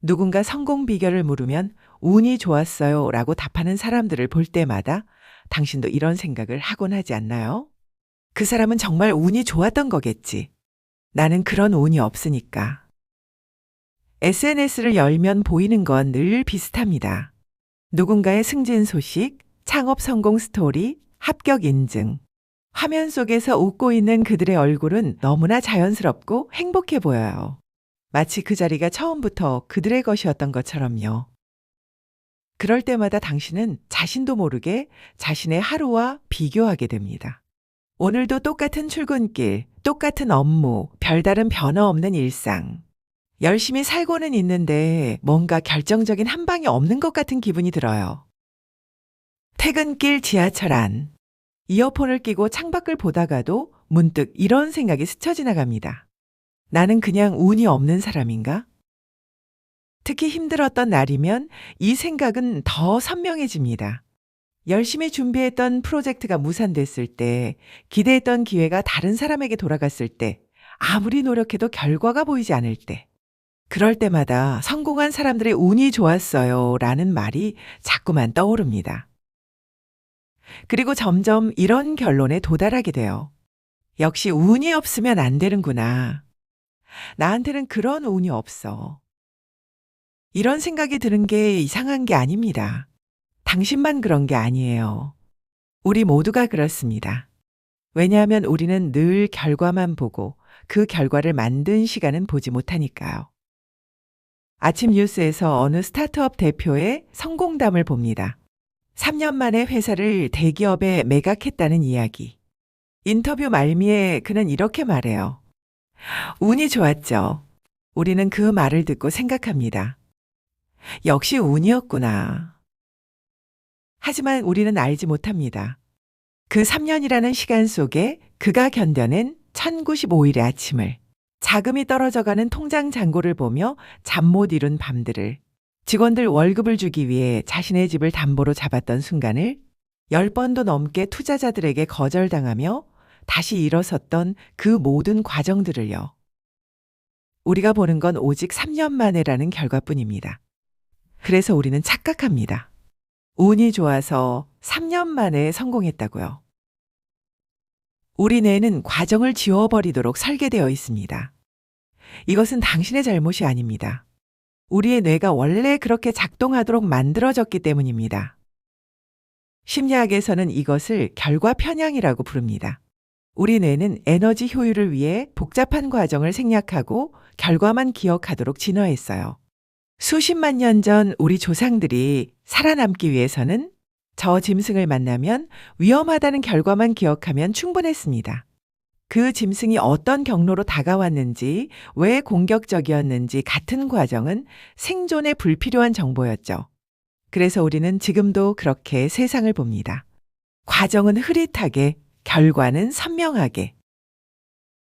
누군가 성공 비결을 물으면 운이 좋았어요 라고 답하는 사람들을 볼 때마다 당신도 이런 생각을 하곤 하지 않나요? 그 사람은 정말 운이 좋았던 거겠지. 나는 그런 운이 없으니까. SNS를 열면 보이는 건 늘 비슷합니다. 누군가의 승진 소식, 창업 성공 스토리, 합격 인증. 화면 속에서 웃고 있는 그들의 얼굴은 너무나 자연스럽고 행복해 보여요. 마치 그 자리가 처음부터 그들의 것이었던 것처럼요. 그럴 때마다 당신은 자신도 모르게 자신의 하루와 비교하게 됩니다. 오늘도 똑같은 출근길, 똑같은 업무, 별다른 변화 없는 일상. 열심히 살고는 있는데 뭔가 결정적인 한 방이 없는 것 같은 기분이 들어요. 퇴근길 지하철 안. 이어폰을 끼고 창밖을 보다가도 문득 이런 생각이 스쳐 지나갑니다. 나는 그냥 운이 없는 사람인가? 특히 힘들었던 날이면 이 생각은 더 선명해집니다. 열심히 준비했던 프로젝트가 무산됐을 때, 기대했던 기회가 다른 사람에게 돌아갔을 때, 아무리 노력해도 결과가 보이지 않을 때, 그럴 때마다 성공한 사람들의 운이 좋았어요 라는 말이 자꾸만 떠오릅니다. 그리고 점점 이런 결론에 도달하게 돼요. 역시 운이 없으면 안 되는구나. 나한테는 그런 운이 없어. 이런 생각이 드는 게 이상한 게 아닙니다. 당신만 그런 게 아니에요. 우리 모두가 그렇습니다. 왜냐하면 우리는 늘 결과만 보고 그 결과를 만든 시간은 보지 못하니까요. 아침 뉴스에서 어느 스타트업 대표의 성공담을 봅니다. 3년 만에 회사를 대기업에 매각했다는 이야기. 인터뷰 말미에 그는 이렇게 말해요. 운이 좋았죠. 우리는 그 말을 듣고 생각합니다. 역시 운이었구나. 하지만 우리는 알지 못합니다. 그 3년이라는 시간 속에 그가 견뎌낸 1095일의 아침을, 자금이 떨어져가는 통장 잔고를 보며 잠 못 이룬 밤들을, 직원들 월급을 주기 위해 자신의 집을 담보로 잡았던 순간을 10번도 넘게 투자자들에게 거절당하며 다시 일어섰던 그 모든 과정들을요. 우리가 보는 건 오직 3년 만에라는 결과뿐입니다. 그래서 우리는 착각합니다. 운이 좋아서 3년 만에 성공했다고요. 우리 뇌는 과정을 지워버리도록 설계되어 있습니다. 이것은 당신의 잘못이 아닙니다. 우리의 뇌가 원래 그렇게 작동하도록 만들어졌기 때문입니다. 심리학에서는 이것을 결과 편향이라고 부릅니다. 우리 뇌는 에너지 효율을 위해 복잡한 과정을 생략하고 결과만 기억하도록 진화했어요. 수십만 년 전 우리 조상들이 살아남기 위해서는 저 짐승을 만나면 위험하다는 결과만 기억하면 충분했습니다. 그 짐승이 어떤 경로로 다가왔는지, 왜 공격적이었는지 같은 과정은 생존에 불필요한 정보였죠. 그래서 우리는 지금도 그렇게 세상을 봅니다. 과정은 흐릿하게, 결과는 선명하게.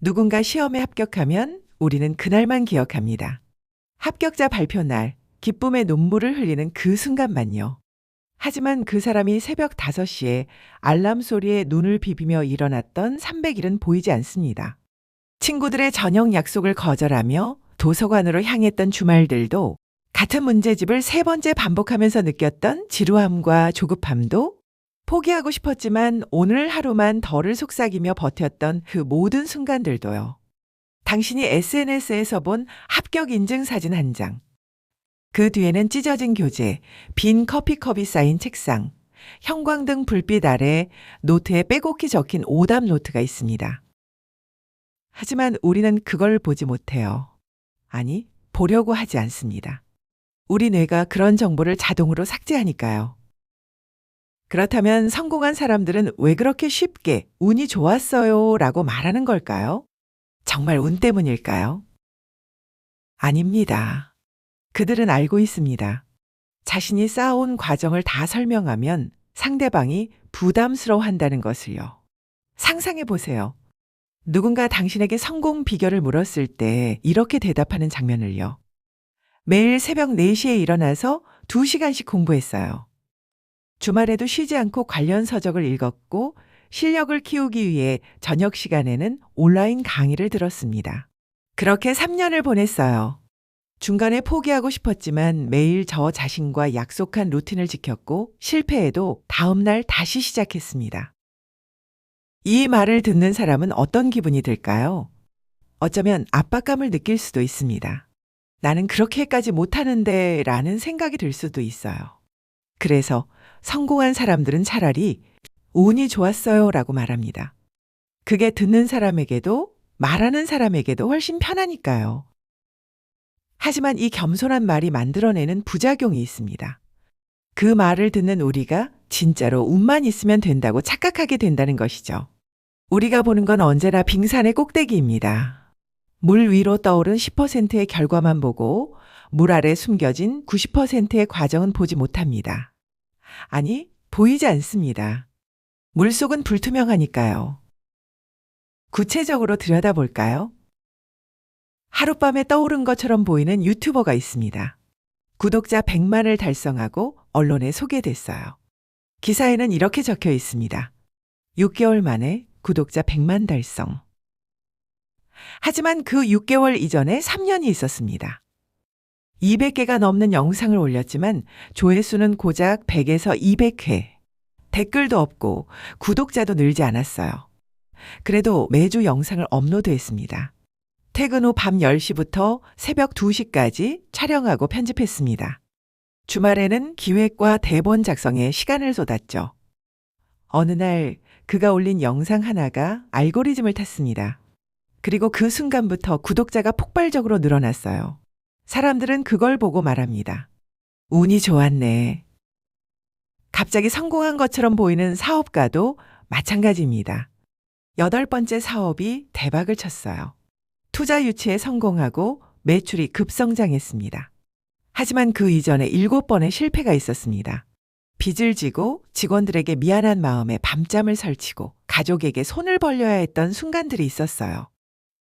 누군가 시험에 합격하면 우리는 그날만 기억합니다. 합격자 발표 날, 기쁨의 눈물을 흘리는 그 순간만요. 하지만 그 사람이 새벽 5시에 알람 소리에 눈을 비비며 일어났던 300일은 보이지 않습니다. 친구들의 저녁 약속을 거절하며 도서관으로 향했던 주말들도, 같은 문제집을 3번째 반복하면서 느꼈던 지루함과 조급함도, 포기하고 싶었지만 오늘 하루만 덜을 속삭이며 버텼던 그 모든 순간들도요. 당신이 SNS에서 본 합격 인증 사진 한 장, 그 뒤에는 찢어진 교재, 빈 커피컵이 쌓인 책상, 형광등 불빛 아래 노트에 빼곡히 적힌 오답 노트가 있습니다. 하지만 우리는 그걸 보지 못해요. 아니, 보려고 하지 않습니다. 우리 뇌가 그런 정보를 자동으로 삭제하니까요. 그렇다면 성공한 사람들은 왜 그렇게 쉽게 운이 좋았어요 라고 말하는 걸까요? 정말 운 때문일까요? 아닙니다. 그들은 알고 있습니다. 자신이 쌓아온 과정을 다 설명하면 상대방이 부담스러워 한다는 것을요. 상상해 보세요. 누군가 당신에게 성공 비결을 물었을 때 이렇게 대답하는 장면을요. 매일 새벽 4시에 일어나서 2시간씩 공부했어요. 주말에도 쉬지 않고 관련 서적을 읽었고 실력을 키우기 위해 저녁 시간에는 온라인 강의를 들었습니다. 그렇게 3년을 보냈어요. 중간에 포기하고 싶었지만 매일 저 자신과 약속한 루틴을 지켰고 실패해도 다음날 다시 시작했습니다. 이 말을 듣는 사람은 어떤 기분이 들까요? 어쩌면 압박감을 느낄 수도 있습니다. 나는 그렇게까지 못하는데 라는 생각이 들 수도 있어요. 그래서 성공한 사람들은 차라리 운이 좋았어요 라고 말합니다. 그게 듣는 사람에게도 말하는 사람에게도 훨씬 편하니까요. 하지만 이 겸손한 말이 만들어내는 부작용이 있습니다. 그 말을 듣는 우리가 진짜로 운만 있으면 된다고 착각하게 된다는 것이죠. 우리가 보는 건 언제나 빙산의 꼭대기입니다. 물 위로 떠오른 10%의 결과만 보고 물 아래 숨겨진 90%의 과정은 보지 못합니다. 아니, 보이지 않습니다. 물속은 불투명하니까요. 구체적으로 들여다볼까요? 하룻밤에 떠오른 것처럼 보이는 유튜버가 있습니다. 구독자 100만을 달성하고 언론에 소개됐어요. 기사에는 이렇게 적혀 있습니다. 6개월 만에 구독자 100만 달성. 하지만 그 6개월 이전에 3년이 있었습니다. 200개가 넘는 영상을 올렸지만 조회수는 고작 100에서 200회. 댓글도 없고 구독자도 늘지 않았어요. 그래도 매주 영상을 업로드했습니다. 퇴근 후 밤 10시부터 새벽 2시까지 촬영하고 편집했습니다. 주말에는 기획과 대본 작성에 시간을 쏟았죠. 어느 날 그가 올린 영상 하나가 알고리즘을 탔습니다. 그리고 그 순간부터 구독자가 폭발적으로 늘어났어요. 사람들은 그걸 보고 말합니다. 운이 좋았네. 갑자기 성공한 것처럼 보이는 사업가도 마찬가지입니다. 8번째 사업이 대박을 쳤어요. 투자 유치에 성공하고 매출이 급성장했습니다. 하지만 그 이전에 7번의 실패가 있었습니다. 빚을 지고 직원들에게 미안한 마음에 밤잠을 설치고 가족에게 손을 벌려야 했던 순간들이 있었어요.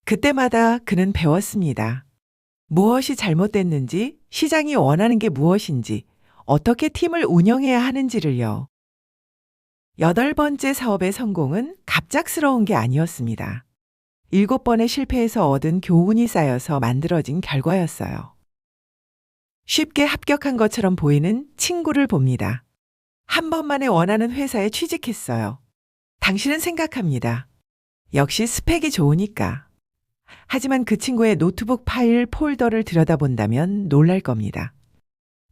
그때마다 그는 배웠습니다. 무엇이 잘못됐는지, 시장이 원하는 게 무엇인지, 어떻게 팀을 운영해야 하는지를요. 8번째 사업의 성공은 갑작스러운 게 아니었습니다. 7번의 실패에서 얻은 교훈이 쌓여서 만들어진 결과였어요. 쉽게 합격한 것처럼 보이는 친구를 봅니다. 한 번만에 원하는 회사에 취직했어요. 당신은 생각합니다. 역시 스펙이 좋으니까. 하지만 그 친구의 노트북 파일 폴더를 들여다본다면 놀랄 겁니다.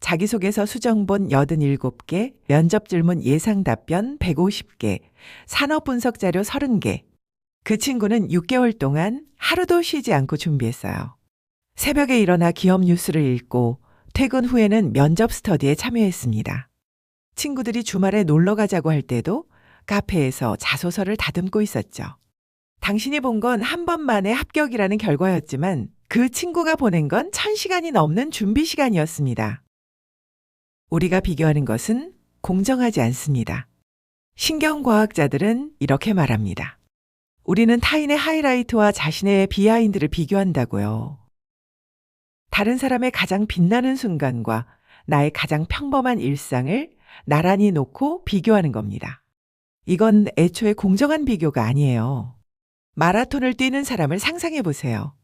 자기소개서 수정본 87개, 면접 질문 예상 답변 150개, 산업 분석 자료 30개. 그 친구는 6개월 동안 하루도 쉬지 않고 준비했어요. 새벽에 일어나 기업 뉴스를 읽고 퇴근 후에는 면접 스터디에 참여했습니다. 친구들이 주말에 놀러 가자고 할 때도 카페에서 자소서를 다듬고 있었죠. 당신이 본 건 한 번만에 합격이라는 결과였지만 그 친구가 보낸 건 1000시간이 넘는 준비 시간이었습니다. 우리가 비교하는 것은 공정하지 않습니다. 신경과학자들은 이렇게 말합니다. 우리는 타인의 하이라이트와 자신의 비하인드를 비교한다고요. 다른 사람의 가장 빛나는 순간과 나의 가장 평범한 일상을 나란히 놓고 비교하는 겁니다. 이건 애초에 공정한 비교가 아니에요. 마라톤을 뛰는 사람을 상상해 보세요.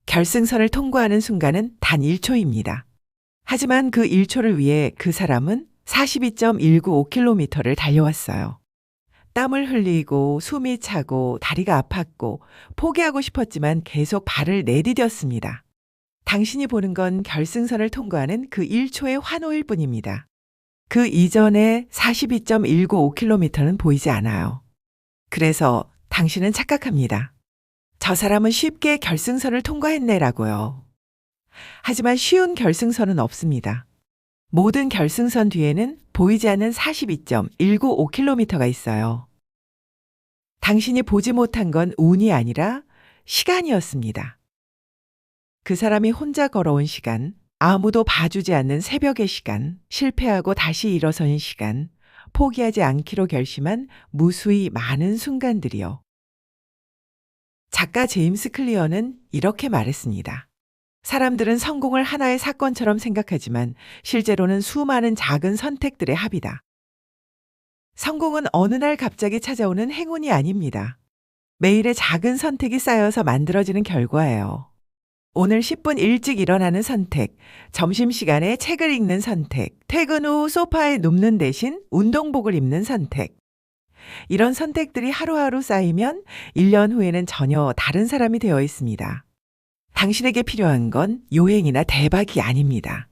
결승선을 통과하는 순간은 단 1초입니다. 하지만 그 1초를 위해 그 사람은 42.195km를 달려왔어요. 땀을 흘리고 숨이 차고 다리가 아팠고 포기하고 싶었지만 계속 발을 내디뎠습니다. 당신이 보는 건 결승선을 통과하는 그 1초의 환호일 뿐입니다. 그 이전의 42.195km는 보이지 않아요. 그래서 당신은 착각합니다. 저 사람은 쉽게 결승선을 통과했네라고요. 하지만 쉬운 결승선은 없습니다. 모든 결승선 뒤에는 보이지 않는 42.195km가 있어요. 당신이 보지 못한 건 운이 아니라 시간이었습니다. 그 사람이 혼자 걸어온 시간, 아무도 봐주지 않는 새벽의 시간, 실패하고 다시 일어선 시간, 포기하지 않기로 결심한 무수히 많은 순간들이요. 작가 제임스 클리어는 이렇게 말했습니다. 사람들은 성공을 하나의 사건처럼 생각하지만 실제로는 수많은 작은 선택들의 합이다. 성공은 어느 날 갑자기 찾아오는 행운이 아닙니다. 매일의 작은 선택이 쌓여서 만들어지는 결과예요. 오늘 10분 일찍 일어나는 선택, 점심시간에 책을 읽는 선택, 퇴근 후 소파에 눕는 대신 운동복을 입는 선택. 이런 선택들이 하루하루 쌓이면 1년 후에는 전혀 다른 사람이 되어 있습니다. 당신에게 필요한 건 요행이나 대박이 아닙니다.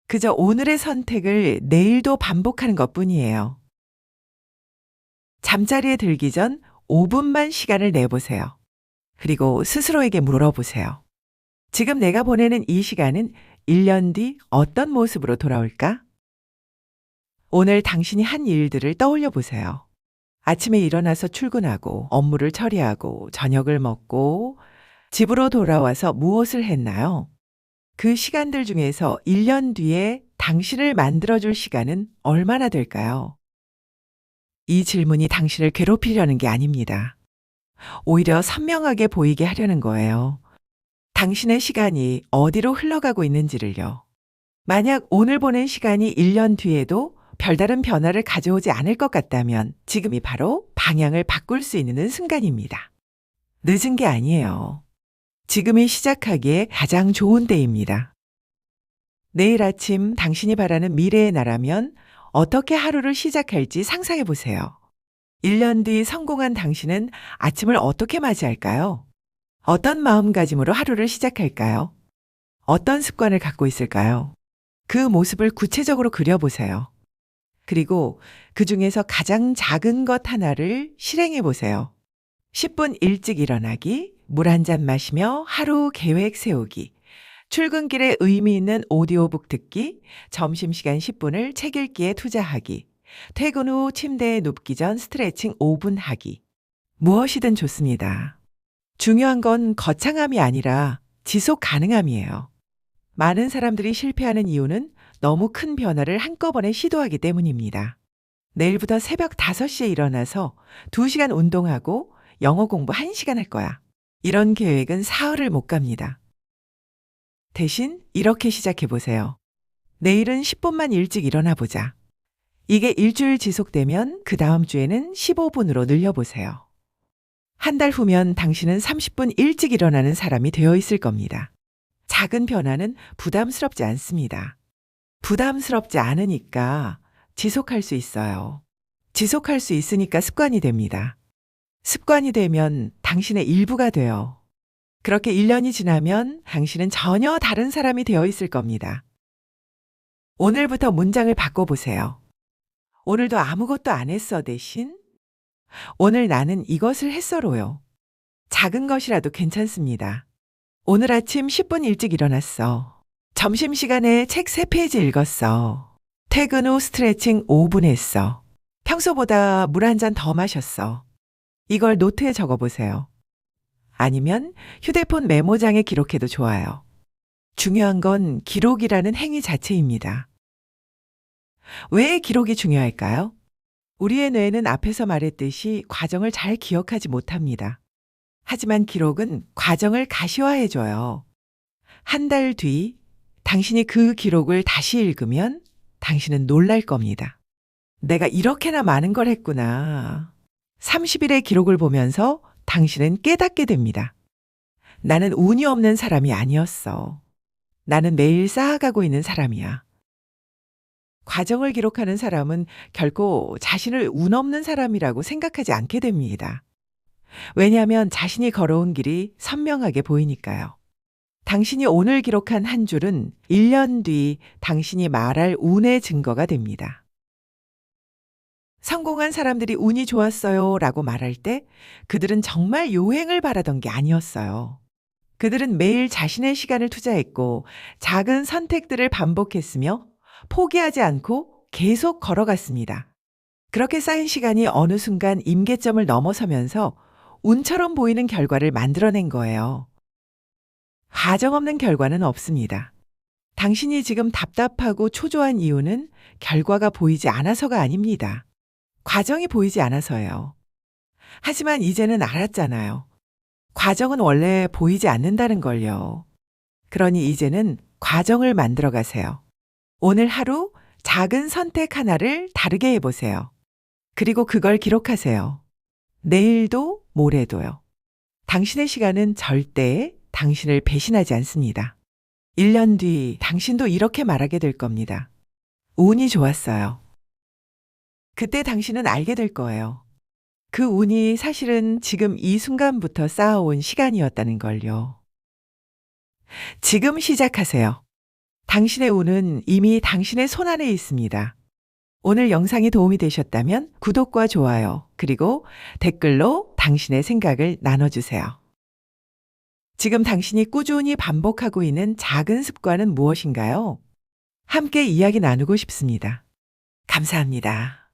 그저 오늘의 선택을 내일도 반복하는 것뿐이에요. 잠자리에 들기 전 5분만 시간을 내보세요. 그리고 스스로에게 물어보세요. 지금 내가 보내는 이 시간은 1년 뒤 어떤 모습으로 돌아올까? 오늘 당신이 한 일들을 떠올려 보세요. 아침에 일어나서 출근하고 업무를 처리하고 저녁을 먹고 집으로 돌아와서 무엇을 했나요? 그 시간들 중에서 1년 뒤에 당신을 만들어줄 시간은 얼마나 될까요? 이 질문이 당신을 괴롭히려는 게 아닙니다. 오히려 선명하게 보이게 하려는 거예요. 당신의 시간이 어디로 흘러가고 있는지를요. 만약 오늘 보낸 시간이 1년 뒤에도 별다른 변화를 가져오지 않을 것 같다면 지금이 바로 방향을 바꿀 수 있는 순간입니다. 늦은 게 아니에요. 지금이 시작하기에 가장 좋은 때입니다. 내일 아침 당신이 바라는 미래의 나라면 어떻게 하루를 시작할지 상상해 보세요. 1년 뒤 성공한 당신은 아침을 어떻게 맞이할까요? 어떤 마음가짐으로 하루를 시작할까요? 어떤 습관을 갖고 있을까요? 그 모습을 구체적으로 그려보세요. 그리고 그 중에서 가장 작은 것 하나를 실행해 보세요. 10분 일찍 일어나기, 물 한 잔 마시며 하루 계획 세우기, 출근길에 의미 있는 오디오북 듣기, 점심시간 10분을 책 읽기에 투자하기, 퇴근 후 침대에 눕기 전 스트레칭 5분 하기. 무엇이든 좋습니다. 중요한 건 거창함이 아니라 지속 가능함이에요. 많은 사람들이 실패하는 이유는 너무 큰 변화를 한꺼번에 시도하기 때문입니다. 내일부터 새벽 5시에 일어나서 2시간 운동하고 영어 공부 1시간 할 거야. 이런 계획은 사흘을 못 갑니다. 대신 이렇게 시작해 보세요. 내일은 10분만 일찍 일어나 보자. 이게 일주일 지속되면 그 다음 주에는 15분으로 늘려보세요. 한 달 후면 당신은 30분 일찍 일어나는 사람이 되어 있을 겁니다. 작은 변화는 부담스럽지 않습니다. 부담스럽지 않으니까 지속할 수 있어요. 지속할 수 있으니까 습관이 됩니다. 습관이 되면 당신의 일부가 돼요. 그렇게 1년이 지나면 당신은 전혀 다른 사람이 되어 있을 겁니다. 오늘부터 문장을 바꿔보세요. 오늘도 아무것도 안 했어 대신 오늘 나는 이것을 했어로요. 작은 것이라도 괜찮습니다. 오늘 아침 10분 일찍 일어났어. 점심시간에 책 3페이지 읽었어. 퇴근 후 스트레칭 5분 했어. 평소보다 물 한 잔 더 마셨어. 이걸 노트에 적어보세요. 아니면 휴대폰 메모장에 기록해도 좋아요. 중요한 건 기록이라는 행위 자체입니다. 왜 기록이 중요할까요? 우리의 뇌는 앞에서 말했듯이 과정을 잘 기억하지 못합니다. 하지만 기록은 과정을 가시화해줘요. 한 달 뒤 당신이 그 기록을 다시 읽으면 당신은 놀랄 겁니다. 내가 이렇게나 많은 걸 했구나. 30일의 기록을 보면서 당신은 깨닫게 됩니다. 나는 운이 없는 사람이 아니었어. 나는 매일 쌓아가고 있는 사람이야. 과정을 기록하는 사람은 결코 자신을 운 없는 사람이라고 생각하지 않게 됩니다. 왜냐하면 자신이 걸어온 길이 선명하게 보이니까요. 당신이 오늘 기록한 한 줄은 1년 뒤 당신이 말할 운의 증거가 됩니다. 성공한 사람들이 운이 좋았어요 라고 말할 때 그들은 정말 요행을 바라던 게 아니었어요. 그들은 매일 자신의 시간을 투자했고 작은 선택들을 반복했으며 포기하지 않고 계속 걸어갔습니다. 그렇게 쌓인 시간이 어느 순간 임계점을 넘어서면서 운처럼 보이는 결과를 만들어낸 거예요. 과정 없는 결과는 없습니다. 당신이 지금 답답하고 초조한 이유는 결과가 보이지 않아서가 아닙니다. 과정이 보이지 않아서예요. 하지만 이제는 알았잖아요. 과정은 원래 보이지 않는다는 걸요. 그러니 이제는 과정을 만들어 가세요. 오늘 하루 작은 선택 하나를 다르게 해보세요. 그리고 그걸 기록하세요. 내일도 모레도요. 당신의 시간은 절대 당신을 배신하지 않습니다. 1년 뒤 당신도 이렇게 말하게 될 겁니다. 운이 좋았어요. 그때 당신은 알게 될 거예요. 그 운이 사실은 지금 이 순간부터 쌓아온 시간이었다는 걸요. 지금 시작하세요. 당신의 운은 이미 당신의 손안에 있습니다. 오늘 영상이 도움이 되셨다면 구독과 좋아요, 그리고 댓글로 당신의 생각을 나눠주세요. 지금 당신이 꾸준히 반복하고 있는 작은 습관은 무엇인가요? 함께 이야기 나누고 싶습니다. 감사합니다.